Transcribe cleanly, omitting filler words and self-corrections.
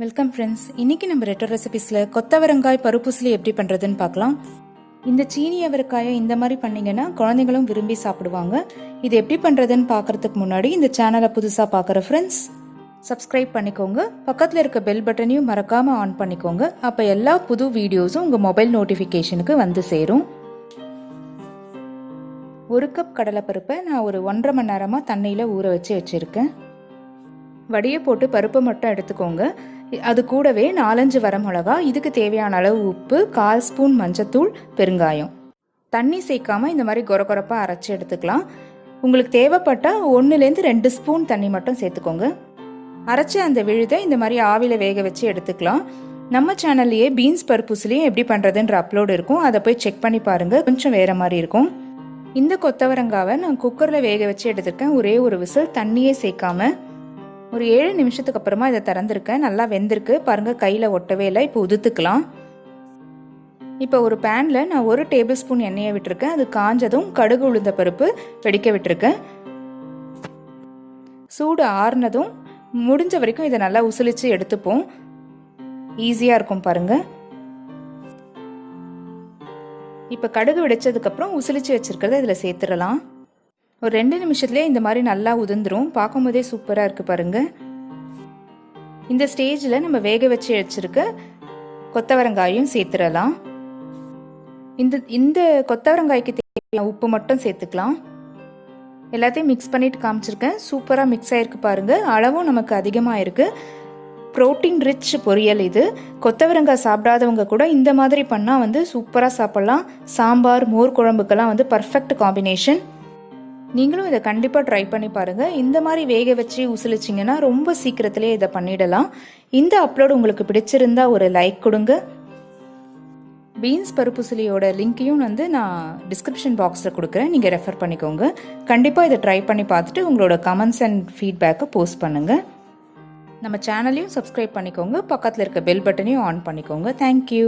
Welcome friends. இன்னைக்கு நம்ம ரெட்டோ ரெசிபிஸில் கொத்தவரங்காய் பருப்புசிலி எப்படி பண்ணுறதுன்னு பார்க்கலாம். இந்த சீனி அவரைக்காயை இந்த மாதிரி பண்ணிங்கன்னா குழந்தைங்களும் விரும்பி சாப்பிடுவாங்க. இது எப்படி பண்ணுறதுன்னு பார்க்குறதுக்கு முன்னாடி இந்த சேனலை புதுசாக பார்க்குற ஃப்ரெண்ட்ஸ் சப்ஸ்கிரைப் பண்ணிக்கோங்க. பக்கத்தில் இருக்க பெல் பட்டனையும் மறக்காமல் ஆன் பண்ணிக்கோங்க. அப்போ எல்லா புது வீடியோஸும் உங்கள் மொபைல் நோட்டிஃபிகேஷனுக்கு வந்து சேரும். 1 கப் கடலைப்பருப்பை நான் ஒரு 1.5 மணி நேரமாக தண்ணியில் ஊற வச்சுருக்கேன். வடியை போட்டு பருப்பை மட்டும் எடுத்துக்கோங்க. அது கூடவே 4-5 வரமிளகா, இதுக்கு தேவையான அளவு உப்பு, 1/4 ஸ்பூன் மஞ்சத்தூள், பெருங்காயம். தண்ணி சேர்க்காம இந்த மாதிரி கொரகொரப்பாக அரைச்சி எடுத்துக்கலாம். உங்களுக்கு தேவைப்பட்டால் 1-2 ஸ்பூன் தண்ணி மட்டும் சேர்த்துக்கோங்க. அரைச்சி அந்த விழுதை இந்த மாதிரி ஆவியில் வேக வச்சு எடுத்துக்கலாம். நம்ம சேனல்லையே பீன்ஸ் பருப்புசிலியும் எப்படி பண்ணுறதுன்ற அப்லோடு இருக்கும், அதை போய் செக் பண்ணி பாருங்கள். கொஞ்சம் வேறு மாதிரி இருக்கும். இந்த கொத்தவரங்காவை நான் குக்கரில் வேக வச்சு எடுத்துருக்கேன். ஒரே ஒரு விசில், தண்ணியே சேர்க்காம. ஒரு 7 நிமிஷத்துக்கு அப்புறமா இதை திறந்துருக்கேன். நல்லா வெந்திருக்கு பாருங்கள், கையில் ஒட்டவே இல்லை. இப்போ உதுத்துக்கலாம். இப்போ ஒரு பேனில் நான் 1 டேபிள் ஸ்பூன் எண்ணெயை விட்டுருக்கேன். அது காஞ்சதும் கடுகு உளுந்த பருப்பு வெடிக்க விட்டுருக்கேன். சூடு ஆறுனதும் முடிஞ்ச வரைக்கும் இதை நல்லா உசிலிச்சு எடுத்துப்போம். ஈஸியாக இருக்கும் பாருங்கள். இப்போ கடுகு வெடிச்சதுக்கப்புறம் உசிலிச்சு வச்சுருக்கிறத இதில் சேர்த்துடலாம். ஒரு 2 நிமிஷத்துலேயே இந்த மாதிரி நல்லா உதிர்ந்துடும். பார்க்கும்போதே சூப்பராக இருக்குது பாருங்கள். இந்த ஸ்டேஜில் நம்ம வேக வச்சு வச்சுருக்க கொத்தவரங்காயும் சேர்த்துடலாம். இந்த கொத்தவரங்காய்க்கு தேவையான உப்பு மட்டும் சேர்த்துக்கலாம். எல்லாத்தையும் மிக்ஸ் பண்ணிட்டு காமிச்சிருக்கேன். சூப்பராக மிக்ஸ் ஆகிருக்கு பாருங்கள். அளவும் நமக்கு அதிகமாக இருக்குது. ப்ரோட்டீன் ரிச் பொரியல் இது. கொத்தவரங்காய் சாப்பிடாதவங்க கூட இந்த மாதிரி பண்ணால் சூப்பராக சாப்பிட்லாம். சாம்பார், மோர் குழம்புக்கெல்லாம் பர்ஃபெக்ட் காம்பினேஷன். நீங்களும் இதை கண்டிப்பாக ட்ரை பண்ணி பாருங்கள். இந்த மாதிரி வேக வச்சு உசிலிச்சிங்கன்னா ரொம்ப சீக்கிரத்திலே இதை பண்ணிடலாம். இந்த அப்லோடு உங்களுக்கு பிடிச்சிருந்தா ஒரு லைக் கொடுங்க. பீன்ஸ் பருப்புசிலியோட லிங்க்கையும் நான் டிஸ்கிரிப்ஷன் பாக்ஸில் கொடுக்குறேன், நீங்கள் ரெஃபர் பண்ணிக்கோங்க. கண்டிப்பாக இதை ட்ரை பண்ணி பார்த்துட்டு உங்களோட கமெண்ட்ஸ் அண்ட் ஃபீட்பேக்கை போஸ்ட் பண்ணுங்கள். நம்ம சேனலையும் சப்ஸ்கிரைப் பண்ணிக்கோங்க. பக்கத்தில் இருக்க பெல் பட்டனையும் ஆன் பண்ணிக்கோங்க. தேங்க்யூ.